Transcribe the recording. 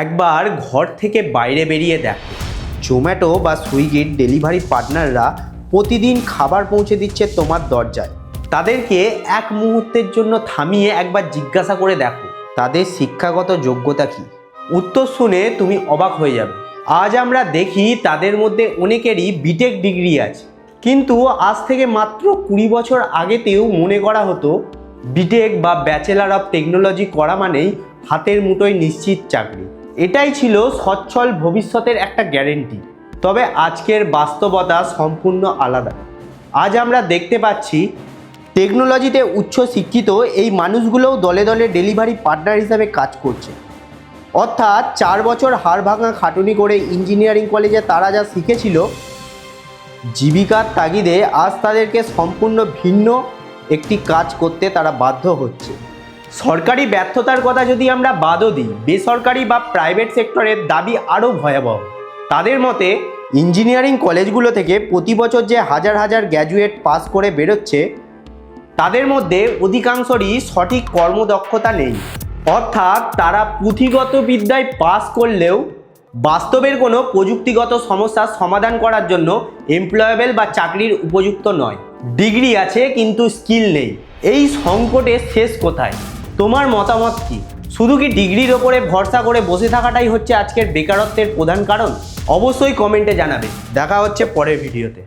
একবার ঘর থেকে বাইরে বেরিয়ে দেখো, জোম্যাটো বা সুইগির ডেলিভারি পার্টনাররা প্রতিদিন খাবার পৌঁছে দিচ্ছে তোমার দরজায়। তাদেরকে এক মুহূর্তের জন্য থামিয়ে একবার জিজ্ঞাসা করে দেখো, তাদের শিক্ষাগত যোগ্যতা কী? উত্তর শুনে তুমি অবাক হয়ে যাবে। আজ আমরা দেখি তাদের মধ্যে অনেকেরই বিটেক ডিগ্রি আছে, কিন্তু আজ থেকে মাত্র 20 বছর আগেতেও মনে করা হতো বিটেক বা ব্যাচেলার অফ টেকনোলজি করা মানেই হাতের মুঠোয় নিশ্চিত চাকরি। এটাই ছিল সচ্ছল ভবিষ্যতের একটা গ্যারেন্টি। তবে আজকের বাস্তবতা সম্পূর্ণ আলাদা। আজ আমরা দেখতে পাচ্ছি টেকনোলজিতে উচ্চ শিক্ষিত এই মানুষগুলোও দলে দলে ডেলিভারি পার্টনার হিসাবে কাজ করছে। অর্থাৎ 4 বছর হাড় ভাঙা খাটুনি করে ইঞ্জিনিয়ারিং কলেজে তারা যা শিখেছিল, জীবিকার তাগিদে আজ তাদেরকে সম্পূর্ণ ভিন্ন একটি কাজ করতে তারা বাধ্য হচ্ছে। সরকারি ব্যর্থতার কথা যদি আমরা বাদও দিই, বেসরকারি বা প্রাইভেট সেক্টরের দাবি আরও ভয়াবহ। তাদের মতে ইঞ্জিনিয়ারিং কলেজগুলো থেকে প্রতি বছর যে হাজার হাজার গ্র্যাজুয়েট পাস করে বেরোচ্ছে, তাদের মধ্যে অধিকাংশরই সঠিক কর্মদক্ষতা নেই। অর্থাৎ তারা পুঁথিগত বিদ্যায় পাস করলেও বাস্তবের কোনো প্রযুক্তিগত সমস্যার সমাধান করার জন্য এমপ্লয়েবল বা চাকরির উপযুক্ত নয়। ডিগ্রি আছে কিন্তু স্কিল নেই। এই সংকটের শেষ কোথায়? তোমার মতামত কি? শুধু কি ডিগ্রির ওপরে ভরসা করে বসে থাকাটাই হচ্ছে আজকের বেকারত্বের প্রধান কারণ? অবশ্যই কমেন্টে জানাবে। দেখা হচ্ছে পরের ভিডিওতে।